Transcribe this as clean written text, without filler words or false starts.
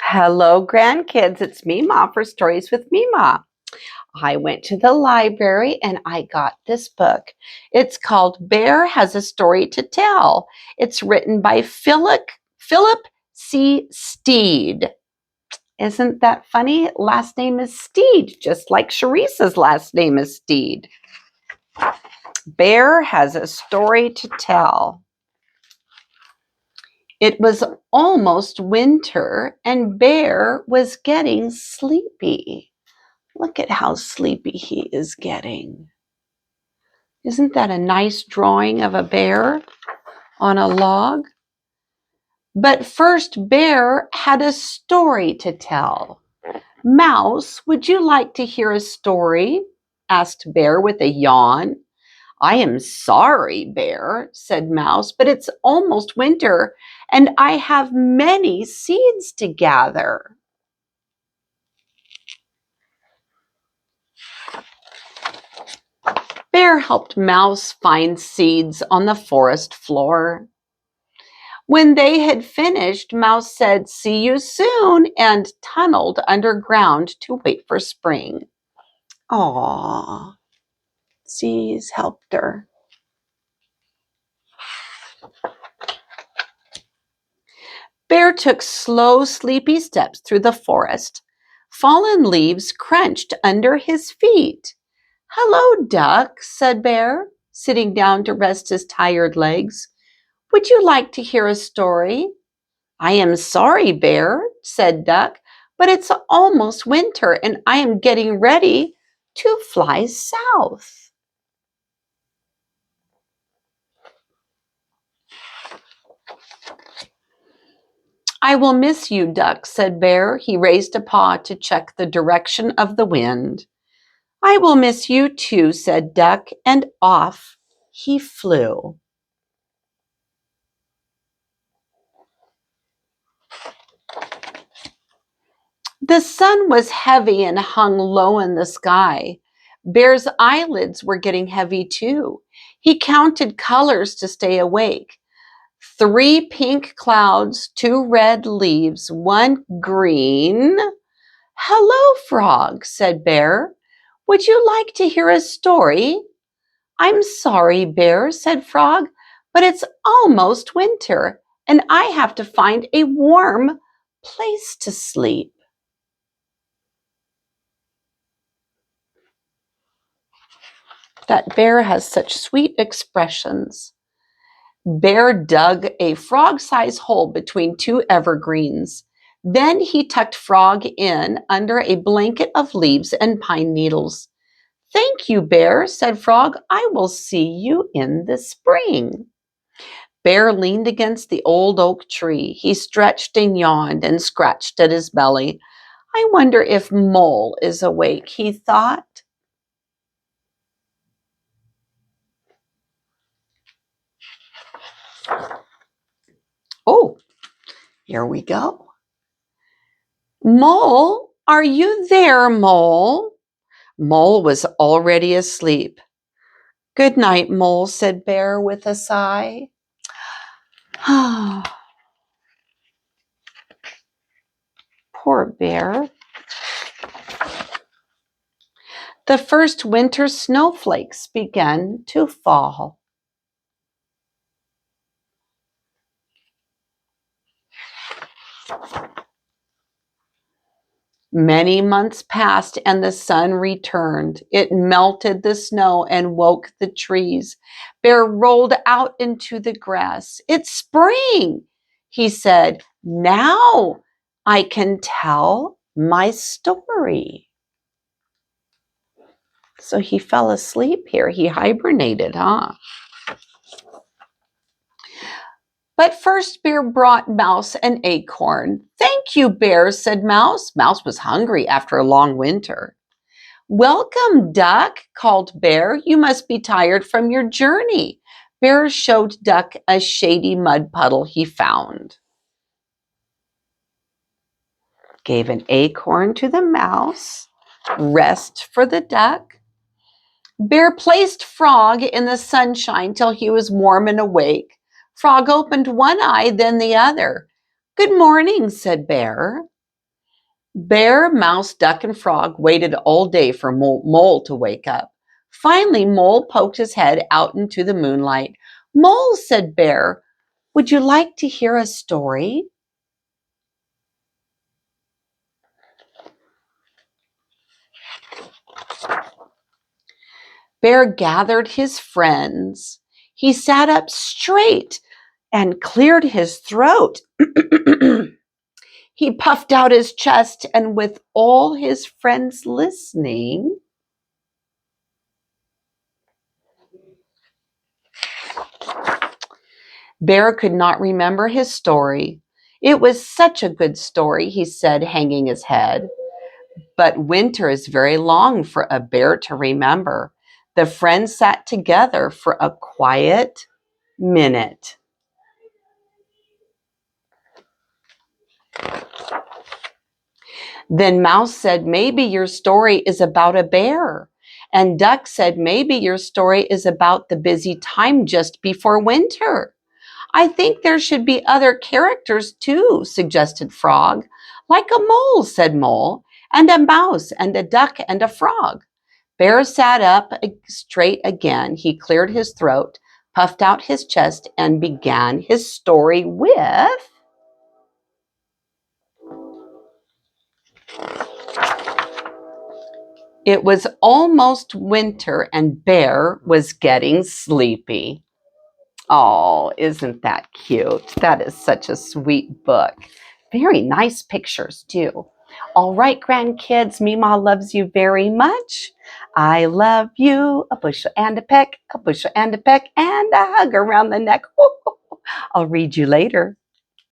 Hello, grandkids. It's Mema for Stories with Mema. I went to the library and I got this book. It's called Bear Has a Story to Tell. It's written by Philip C. Steed. Isn't that funny? Last name is Steed, just like Sharice's last name is Steed. Bear has a story to tell. It was almost winter and Bear was getting sleepy. Look at how sleepy he is getting. Isn't that a nice drawing of a bear on a log? But first, Bear had a story to tell. Mouse, would you like to hear a story? Asked Bear with a yawn. I am sorry, Bear, said Mouse, but it's almost winter and I have many seeds to gather. Bear helped Mouse find seeds on the forest floor. When they had finished, Mouse said, "See you soon," and tunneled underground to wait for spring. Aww, seeds helped her. Bear took slow, sleepy steps through the forest. Fallen leaves crunched under his feet. "Hello, Duck," said Bear, sitting down to rest his tired legs. "Would you like to hear a story?" "I am sorry, Bear," said Duck, "but it's almost winter and I am getting ready to fly south." "I will miss you, Duck," said Bear. He raised a paw to check the direction of the wind. "I will miss you too," said Duck, and off he flew. The sun was heavy and hung low in the sky. Bear's eyelids were getting heavy too. He counted colors to stay awake. 3 pink clouds, 2 red leaves, 1 green. "Hello, Frog," said Bear. "Would you like to hear a story?" "I'm sorry, Bear," said Frog, "but it's almost winter and I have to find a warm place to sleep." That bear has such sweet expressions. Bear dug a frog-sized hole between 2 evergreens. Then he tucked Frog in under a blanket of leaves and pine needles. "Thank you, Bear," said Frog. "I will see you in the spring." Bear leaned against the old oak tree. He stretched and yawned and scratched at his belly. "I wonder if Mole is awake," he thought. Oh, here we go. "Mole, are you there, Mole?" Mole was already asleep. "Good night, Mole," said Bear with a sigh. Poor Bear. The first winter snowflakes began to fall. Many months passed and the sun returned. It melted the snow and woke the trees. Bear rolled out into the grass. "It's spring," he said. "Now I can tell my story." So he fell asleep here. He hibernated, huh? But first Bear brought Mouse an acorn. "Thank you, Bear," said Mouse. Mouse was hungry after a long winter. "Welcome, Duck," called Bear. "You must be tired from your journey." Bear showed Duck a shady mud puddle he found. Gave an acorn to the mouse. Rest for the duck. Bear placed Frog in the sunshine till he was warm and awake. Frog opened one eye, then the other. Good morning, said Bear. Bear, Mouse, Duck, and Frog waited all day for Mole to wake up. Finally, Mole poked his head out into the moonlight. Mole, said Bear, would you like to hear a story? Bear gathered his friends. He sat up straight and cleared his throat. He puffed out his chest, and with all his friends listening, Bear could not remember his story. It was such a good story, he said, hanging his head. But winter is very long for a bear to remember. The friends sat together for a quiet minute. Then Mouse said, maybe your story is about a bear. And Duck said, maybe your story is about the busy time just before winter. I think there should be other characters too, suggested Frog. Like a mole, said Mole, and a mouse and a duck and a frog. Bear sat up straight again. He cleared his throat, puffed out his chest, and began his story with, it was almost winter and Bear was getting sleepy. Oh, isn't that cute? That is such a sweet book. Very nice pictures, too. All right, grandkids, Mema loves you very much. I love you. A bushel and a peck, a bushel and a peck, and a hug around the neck. I'll read you later.